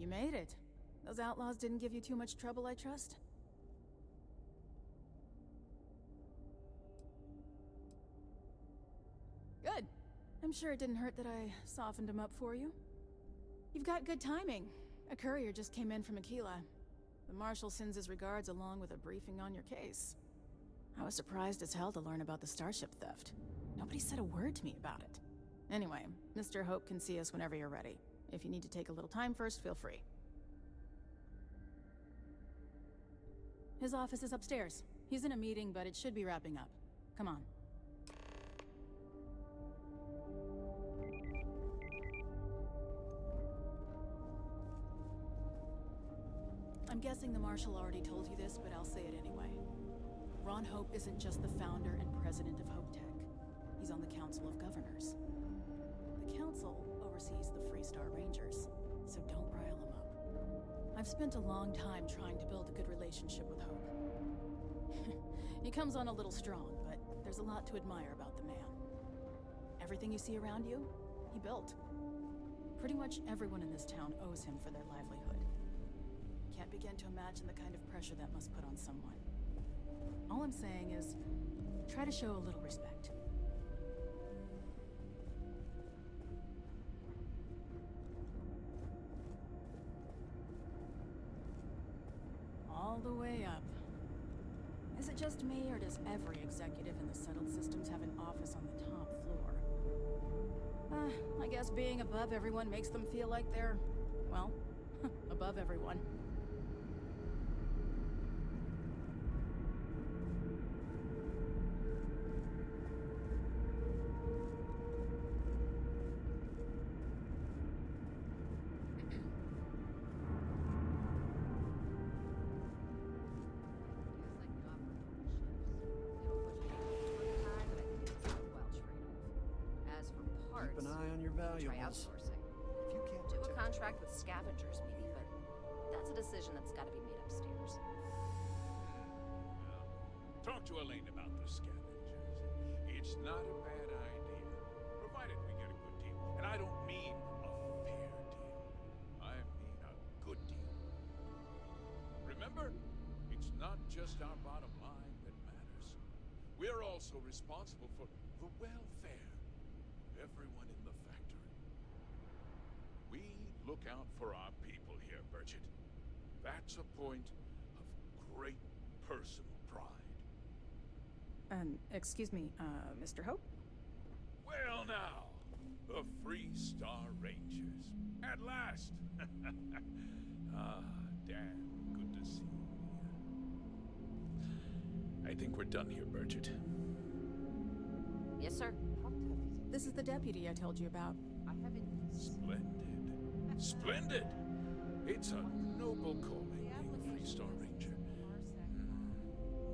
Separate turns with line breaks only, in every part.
You made it. Those outlaws didn't give you too much trouble, I trust? Good. I'm sure it didn't hurt that I softened him up for you. You've got good timing. A courier just came in from Aquila. The Marshal sends his regards along with a briefing on your case. I was surprised as hell to learn about the starship theft. Nobody said a word to me about it. Anyway, Mr. Hope can see us whenever you're ready. If you need to take a little time first, feel free. His office is upstairs. He's in a meeting, but it should be wrapping up. Come on. I'm guessing the Marshal already told you this, but I'll say it anyway. Ron Hope isn't just the founder and president of Hope Tech. He's on the Council of Governors. The Council oversees the Freestar Rangers, so don't rile him up. I've spent a long time trying to build a good relationship with Hope. He comes on a little strong, but there's a lot to admire about the man. Everything you see around you, he built. Pretty much everyone in this town owes him for their livelihood. Can't begin to imagine the kind of pressure that must put on someone. All I'm saying is, try to show a little respect. All the way up. Is it just me, or does every executive in the settled systems have an office on the top floor? I guess being above everyone makes them feel like they're, well, above everyone.
Keep an eye on your valuables.
Try outsourcing.
If you can't
Do a contract with scavengers, maybe, but that's a decision that's got to be made upstairs.
Talk to Elaine about the scavengers. It's not a bad idea, provided we get a good deal. And I don't mean a fair deal. I mean a good deal. Remember, it's not just our bottom line that matters. We're also responsible for the welfare of everyone in the factory. We look out for our people here, Bridget. That's a point of great personal pride.
Excuse me, Mr. Hope?
Well now, the Freestar Rangers. At last! Ah, Dan, good to see you here. I think we're done here, Bridget.
Yes, sir.
This is the deputy I told you about.
Splendid. Splendid! It's a noble calling, being a Freestar Ranger.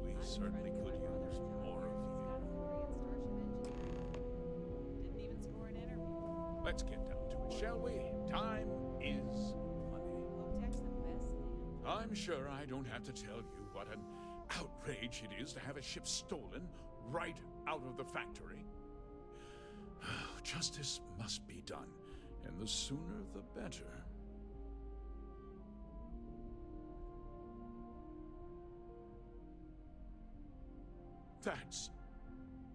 We certainly could use more of you.
Didn't even score an interview.
Let's get down to it, shall we? Time is money.
Hope Tech's the best, man.
I'm sure I don't have to tell you what an outrage it is to have a ship stolen right out of the factory. Justice must be done, and the sooner the better. That's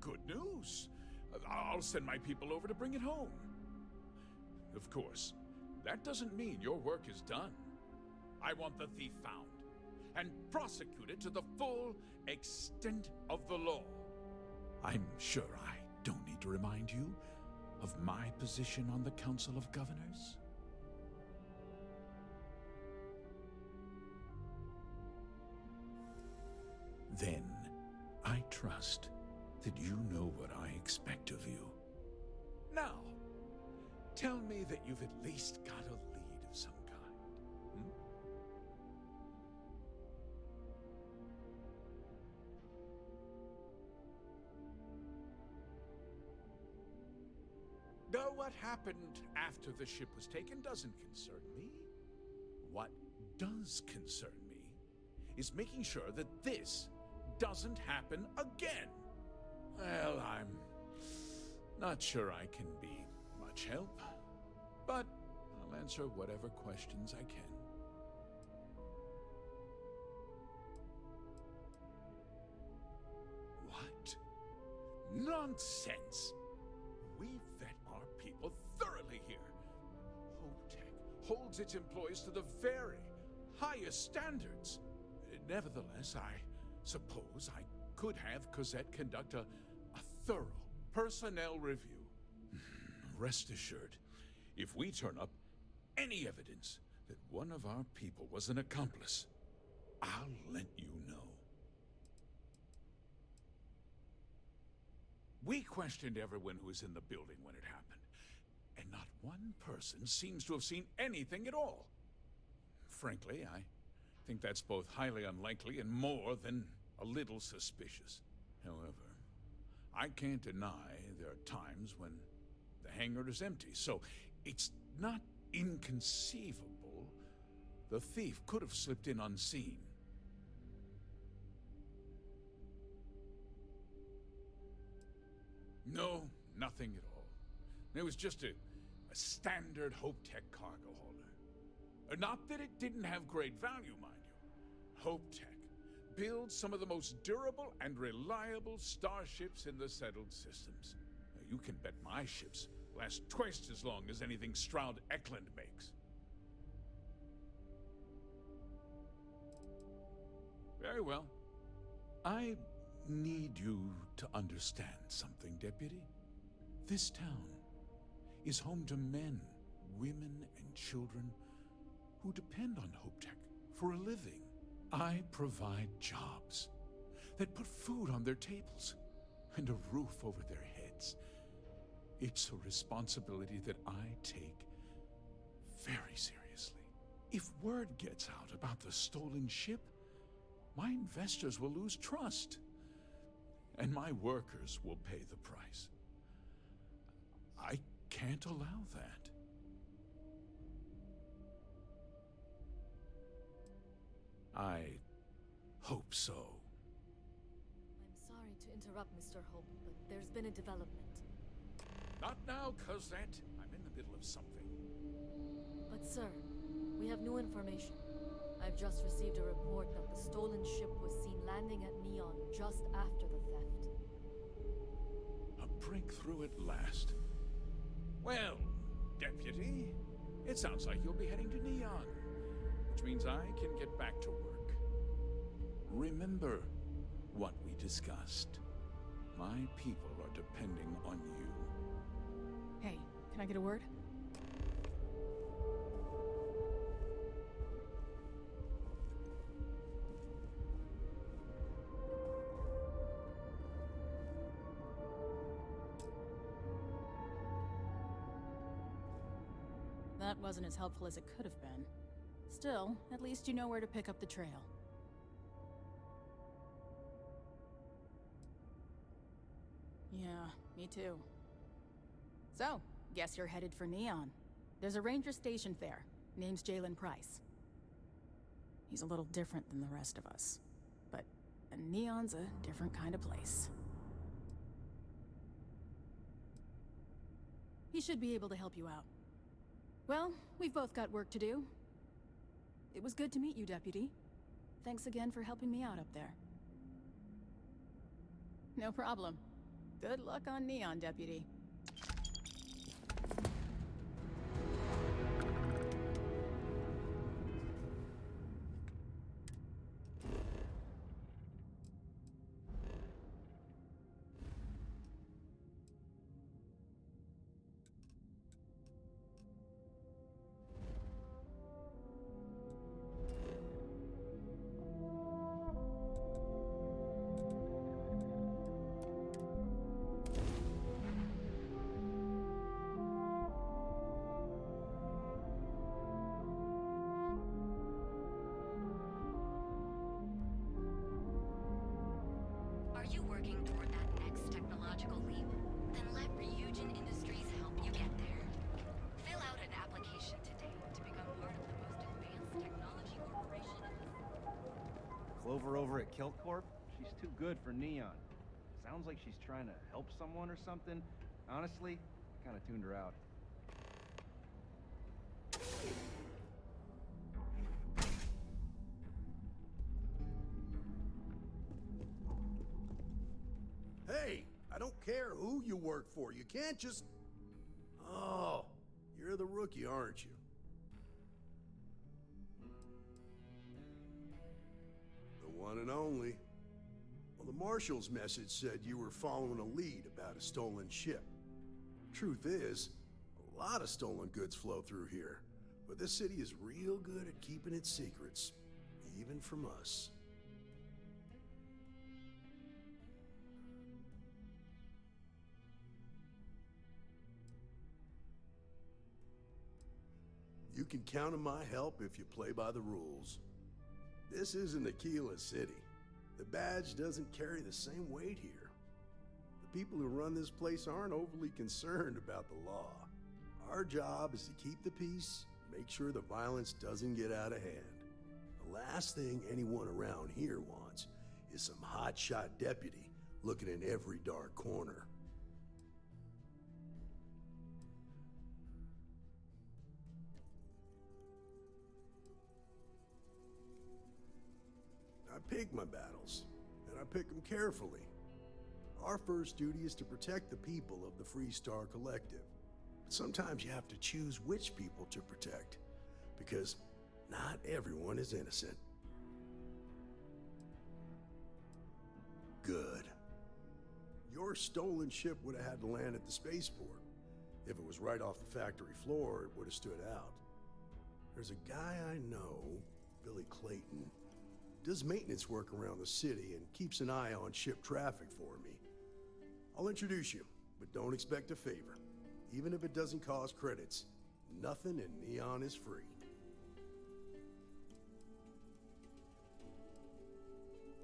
good news. I'll send my people over to bring it home. Of course, that doesn't mean your work is done. I want the thief found and prosecuted to the full extent of the law. I'm sure I don't need to remind you of my position on the Council of Governors. Then, I trust that you know what I expect of you. Now, tell me that you've at least got a lead of some kind. Though what happened after the ship was taken doesn't concern me. What does concern me is making sure that this doesn't happen again. Well, I'm not sure I can be much help, but I'll answer whatever questions I can. What? Nonsense! We vet our people thoroughly here. HopeTech holds its employees to the very highest standards. Nevertheless, I suppose I could have Cosette conduct a thorough personnel review. Rest assured, if we turn up any evidence that one of our people was an accomplice, I'll let you know. We questioned everyone who was in the building when it happened, and not one person seems to have seen anything at all. Frankly, I think that's both highly unlikely and more than a little suspicious. However, I can't deny there are times when the hangar is empty, so it's not inconceivable the thief could have slipped in unseen. No, nothing at all. It was just a standard HopeTech cargo hauler. Not that it didn't have great value, mind you. HopeTech builds some of the most durable and reliable starships in the settled systems. You can bet my ships last twice as long as anything Stroud Eklund makes. Very well. I need you to understand something, Deputy. This town is home to men, women, and children who depend on HopeTech for a living. I provide jobs that put food on their tables and a roof over their heads. It's a responsibility that I take very seriously. If word gets out about the stolen ship, my investors will lose trust, and my workers will pay the price. I can't allow that. I hope so.
I'm sorry to interrupt, Mr. Hope, but there's been a development.
Not now, Cosette. I'm in the middle of something.
But sir, we have new information. I've just received a report that the stolen ship was seen landing at Neon just after the theft.
A breakthrough at last. Well, Deputy, it sounds like you'll be heading to Neon, which means I can get back to work. Remember what we discussed. My people are depending on you.
Hey, can I get a word? That wasn't as helpful as it could have been. Still, at least you know where to pick up the trail. Yeah, me too. So, guess you're headed for Neon. There's a ranger stationed there. Name's Jalen Price. He's a little different than the rest of us. But Neon's a different kind of place. He should be able to help you out. Well, we've both got work to do. It was good to meet you, Deputy. Thanks again for helping me out up there. No problem. Good luck on Neon, Deputy.
Are you working toward that next technological leap? Then let Ryujin Industries help you get there. Fill out an application today to become part of the most advanced technology corporation in the...
Clover over at Kilt Corp? She's too good for Neon. Sounds like she's trying to help someone or something. Honestly, I kinda tuned her out.
Hey, I don't care who you work for. You can't just... Oh, you're the rookie, aren't you? The one and only. Well, the Marshal's message said you were following a lead about a stolen ship. Truth is, a lot of stolen goods flow through here, but this city is real good at keeping its secrets, even from us. You can count on my help if you play by the rules. This isn't Aquila City. The badge doesn't carry the same weight here. The people who run this place aren't overly concerned about the law. Our job is to keep the peace, make sure the violence doesn't get out of hand. The last thing anyone around here wants is some hotshot deputy looking in every dark corner. I pick my battles, and I pick them carefully. Our first duty is to protect the people of the Freestar Collective. But sometimes you have to choose which people to protect, because not everyone is innocent. Good. Your stolen ship would have had to land at the spaceport. If it was right off the factory floor, it would have stood out. There's a guy I know, Billy Clayton, does maintenance work around the city and keeps an eye on ship traffic for me. I'll introduce you, but don't expect a favor. Even if it doesn't cost credits, nothing in Neon is free.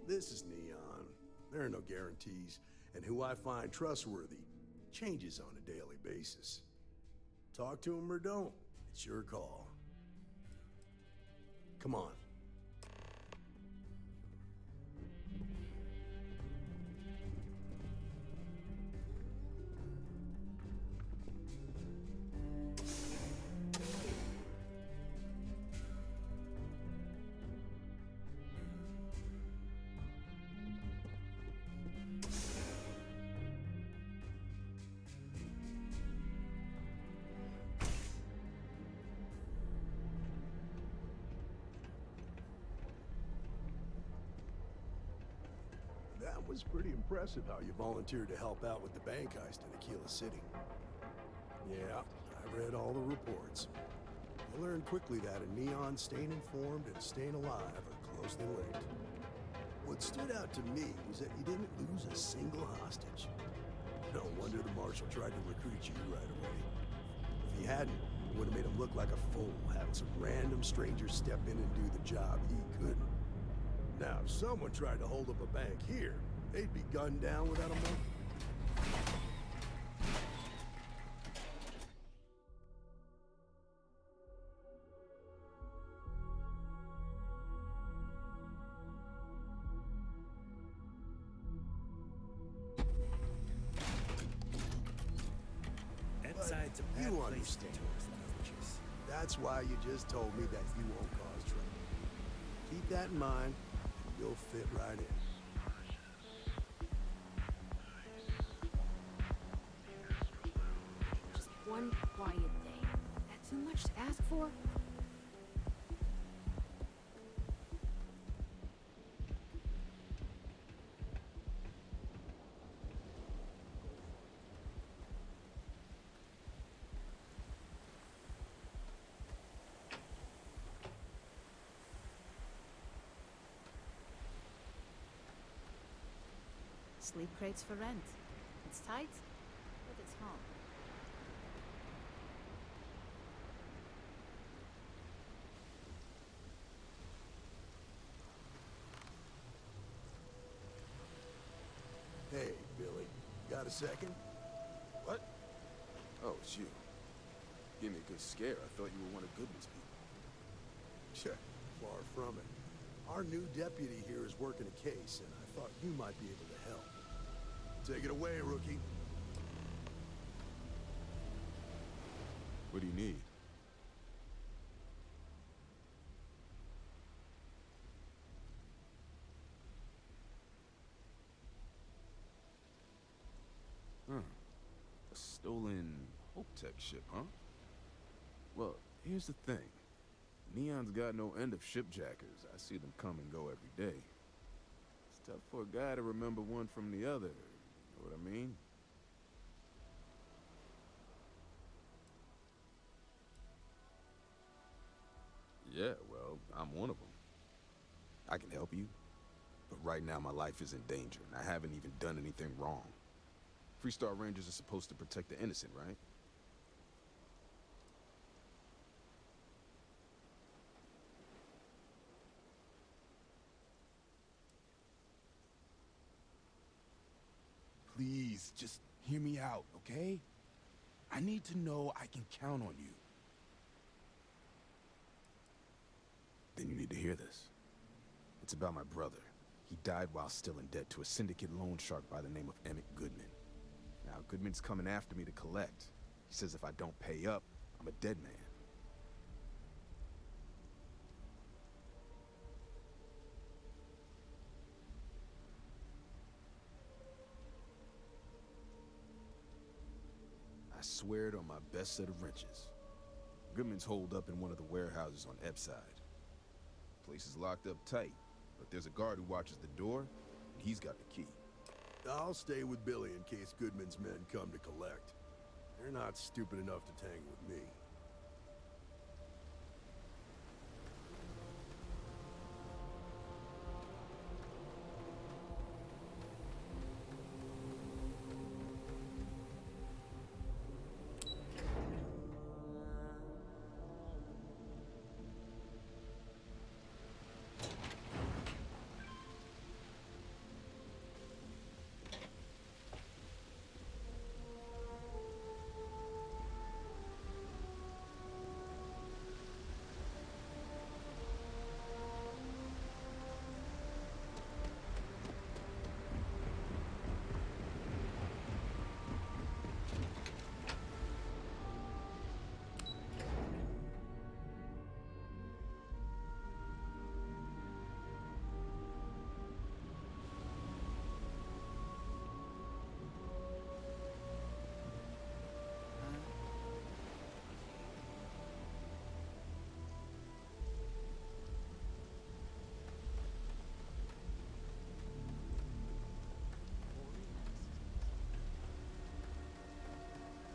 This is Neon. There are no guarantees, and who I find trustworthy changes on a daily basis. Talk to him or don't, it's your call. Come on. That was pretty impressive how you volunteered to help out with the bank heist in Aquila City. Yeah, I read all the reports. I learned quickly that a Neon staying informed and staying alive are closely linked. What stood out to me was that you didn't lose a single hostage. No wonder the Marshal tried to recruit you right away. If he hadn't, it would have made him look like a fool, having some random stranger step in and do the job he couldn't. Now, if someone tried to hold up a bank here, they'd be gunned down without a moment.
That side's a bad
You
place
understand.
for tourist coaches.
That's why you just told me that you won't cause trouble. Keep that in mind, and you'll fit right in.
Just one quiet day. That too much to ask for? Sleep crates for rent. It's tight, but it's home.
Hey, Billy, got a second?
What? Oh, it's you. Gave me a good scare. I thought you were one of Goodman's people.
Far from it. Our new deputy here is working a case, and I thought you might be able to help. Take it away, rookie.
What do you need? Huh. A stolen Hope Tech ship, huh? Well, here's the thing. Neon's got no end of shipjackers. I see them come and go every day. It's tough for a guy to remember one from the other. You know what I mean? Yeah, well, I'm one of them. I can help you. But right now, my life is in danger, and I haven't even done anything wrong. Freestar Rangers are supposed to protect the innocent, right?
Please, just hear me out, okay? I need to know I can count on you.
Then you need to hear this. It's about my brother. He died while still in debt to a syndicate loan shark by the name of Emmett Goodman. Now, Goodman's coming after me to collect. He says if I don't pay up, I'm a dead man. I swear it on my best set of wrenches. Goodman's holed up in one of the warehouses on Epside. Place is locked up tight, but there's a guard who watches the door, and he's got the key.
I'll stay with Billy in case Goodman's men come to collect. They're not stupid enough to tangle with me.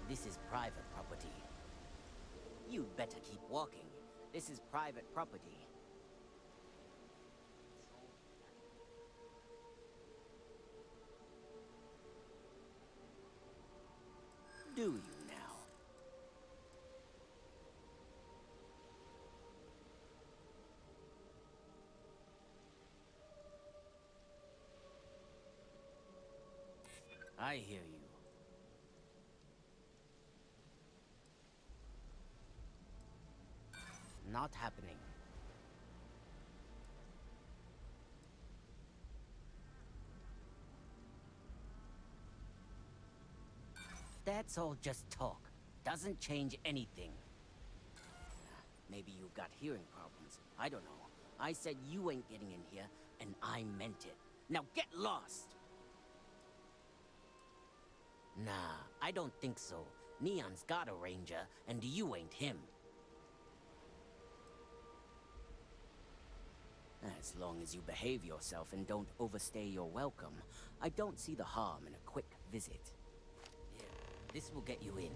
This is private property. You'd better keep walking. This is private property. Do you now? I hear you. Not happening. That's all just talk. Doesn't change anything. Maybe you've got hearing problems. I don't know. I said you ain't getting in here, and I meant it. Now get lost! Nah, I don't think so. Neon's got a ranger, and you ain't him. As long as you behave yourself and don't overstay your welcome, I don't see the harm in a quick visit. Here, this will get you in.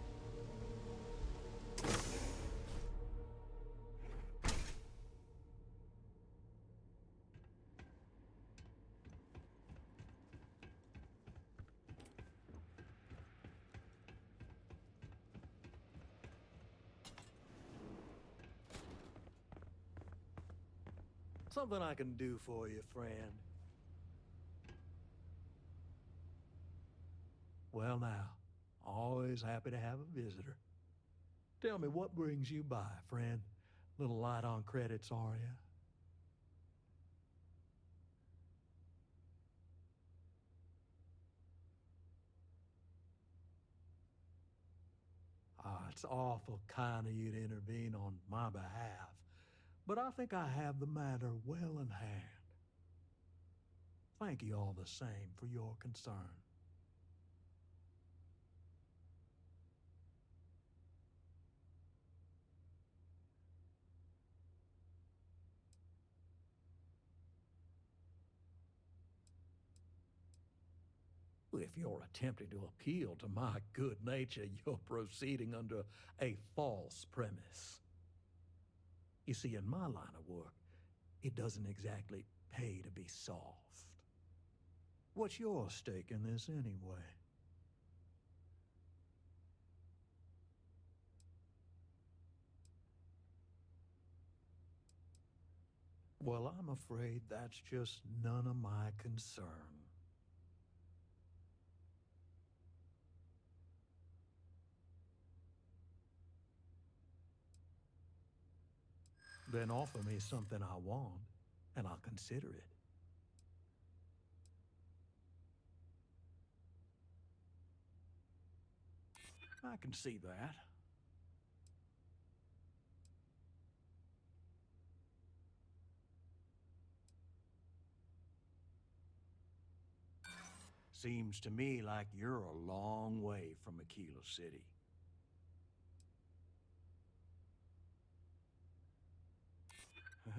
Something I can do for you, friend. Well now, always happy to have a visitor. Tell me, what brings you by, friend? Little light on credits, are you? Ah, it's awful kind of you to intervene on my behalf, but I think I have the matter well in hand. Thank you all the same for your concern. if you're attempting to appeal to my good nature, you're proceeding under a false premise. You see, in my line of work, it doesn't exactly pay to be soft. What's your stake in this anyway? Well, I'm afraid that's just none of my concern. Then offer me something I want, and I'll consider it. I can see that. Seems to me like you're a long way from Aquila City.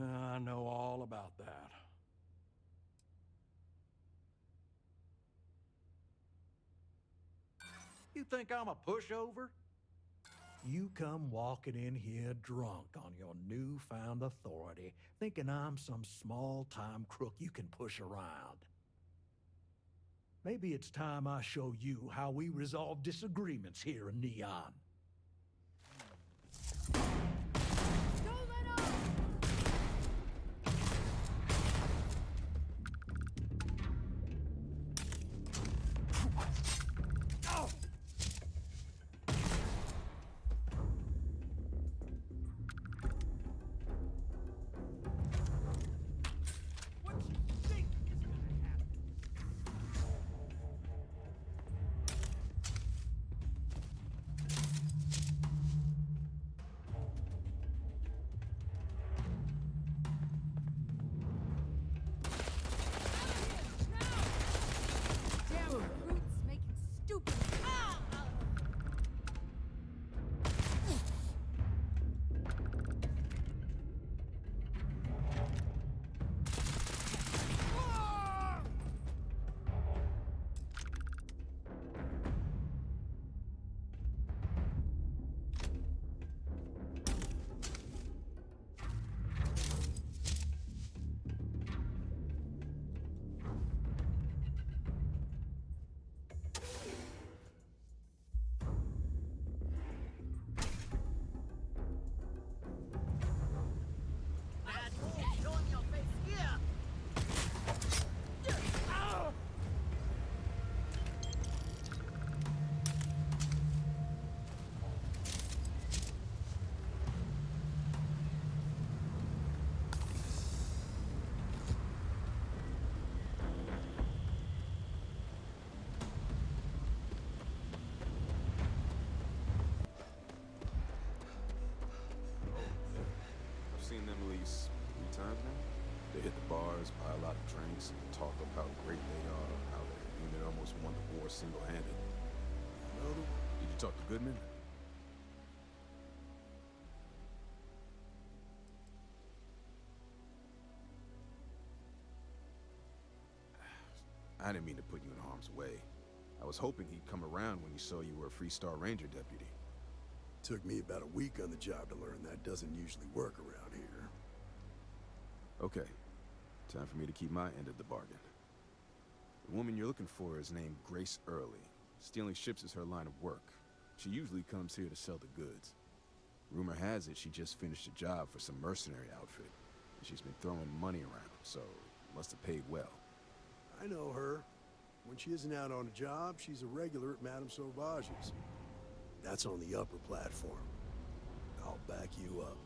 I know all about that. You think I'm a pushover? You come walking in here drunk on your newfound authority, thinking I'm some small-time crook you can push around. Maybe it's time I show you how we resolve disagreements here in Neon.
I've seen them at least 3 times now. They hit the bars, buy a lot of drinks, and talk up how great they are, how their unit almost won the war single-handed. Did you talk to Goodman? I didn't mean to put you in harm's way. I was hoping he'd come around when he saw you were a Freestar Ranger deputy.
Took me about a week on the job to learn that doesn't usually work around here.
Okay, time for me to keep my end of the bargain. The woman you're looking for is named Grace Early. Stealing ships is her line of work. She usually comes here to sell the goods. Rumor has it she just finished a job for some mercenary outfit, and she's been throwing money around, so must have paid well.
I know her. When she isn't out on a job, she's a regular at Madame Sauvage's. That's on the upper platform. I'll back you up.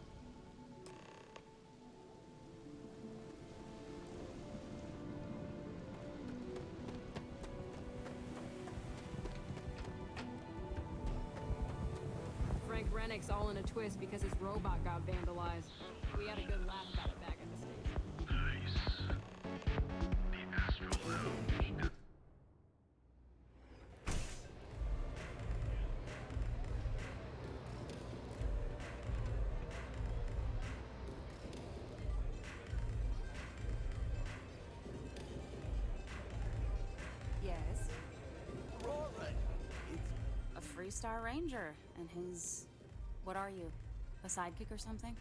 Frank Rennick's all in a twist because his robot got vandalized. We had a good laugh about it back in the States.
Nice. The Astral Lounge.
Yes. 3-star ranger, and his... What are you? A sidekick or something?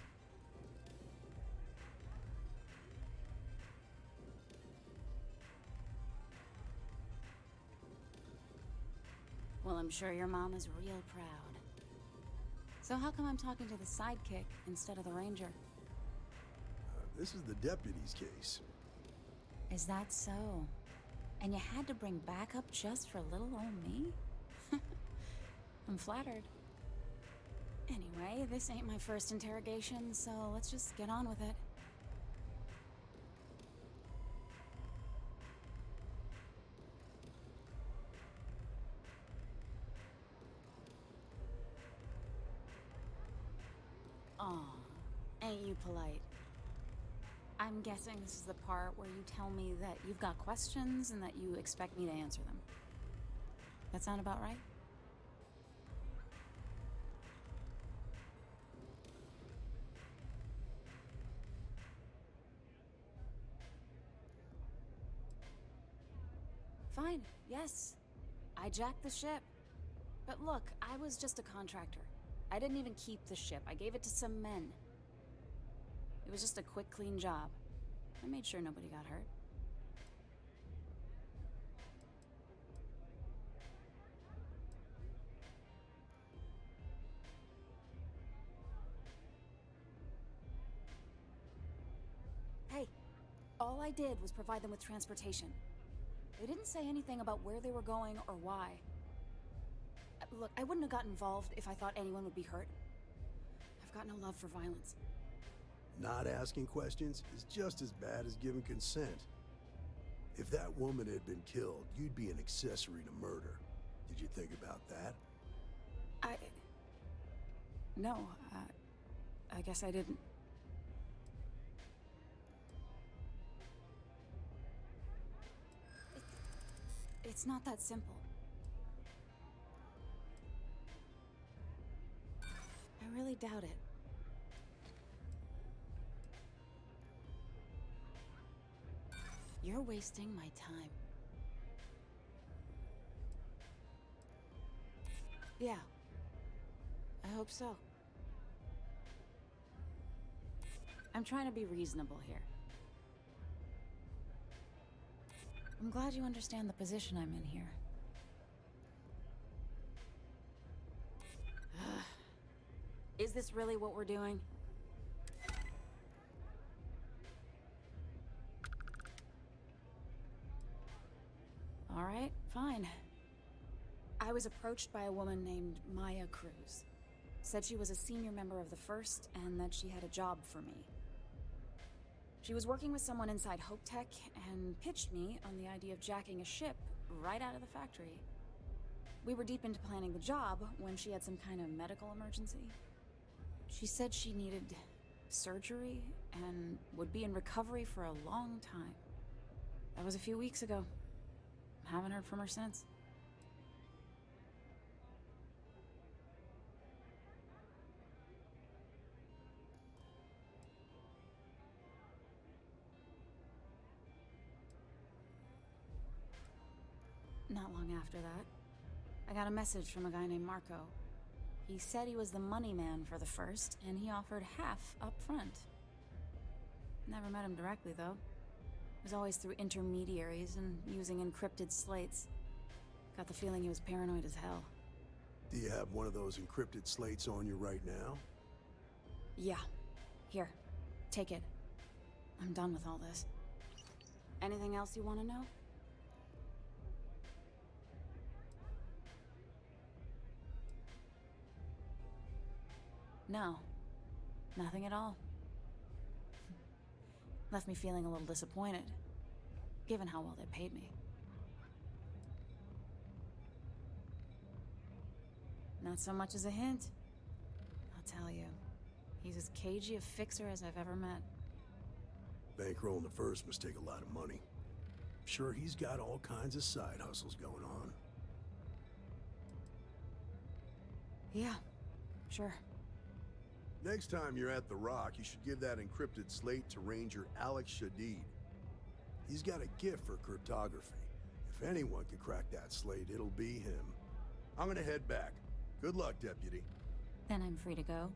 Well, I'm sure your mom is real proud. So how come I'm talking to the sidekick instead of the ranger?
This is the deputy's case.
Is that so? And you had to bring backup just for little old me? I'm flattered. Anyway, this ain't my first interrogation, so let's just get on with it. Aw, ain't you polite? I'm guessing this is the part where you tell me that you've got questions and that you expect me to answer them. That sound about right? Fine, yes. I jacked the ship. But look, I was just a contractor. I didn't even keep the ship. I gave it to some men. It was just a quick, clean job. I made sure nobody got hurt. Hey, all I did was provide them with transportation. They didn't say anything about where they were going or why. Look, I wouldn't have got involved if I thought anyone would be hurt. I've got no love for violence.
Not asking questions is just as bad as giving consent. If that woman had been killed, you'd be an accessory to murder. Did you think about that?
No, I guess I didn't. It's not that simple. I really doubt it. You're wasting my time. Yeah. I hope so. I'm trying to be reasonable here. I'm glad you understand the position I'm in here. Is this really what we're doing? All right, fine. I was approached by a woman named Maya Cruz. Said she was a senior member of the First and that she had a job for me. She was working with someone inside Hope Tech and pitched me on the idea of jacking a ship right out of the factory. We were deep into planning the job when she had some kind of medical emergency. She said she needed surgery and would be in recovery for a long time. That was a few weeks ago. Haven't heard from her since. Not long after that, I got a message from a guy named Marco. He said he was the money man for the First, and he offered half up front. Never met him directly, though. It was always through intermediaries and using encrypted slates. Got the feeling he was paranoid as hell.
Do you have one of those encrypted slates on you right now?
Yeah. Here. Take it. I'm done with all this. Anything else you want to know? No. Nothing at all. Left me feeling a little disappointed, given how well they paid me. Not so much as a hint. I'll tell you. He's as cagey a fixer as I've ever met.
Bankrolling the First must take a lot of money. Sure, he's got all kinds of side hustles going on.
Yeah, sure.
Next time you're at the Rock, you should give that encrypted slate to Ranger Alex Shadid. He's got a gift for cryptography. If anyone can crack that slate, it'll be him. I'm gonna head back. Good luck, Deputy.
Then I'm free to go.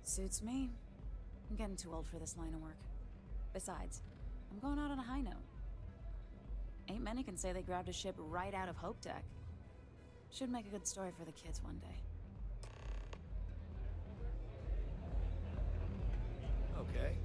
Suits me. I'm getting too old for this line of work. Besides, I'm going out on a high note. Ain't many can say they grabbed a ship right out of Hope Tech. Should make a good story for the kids one day.
Okay,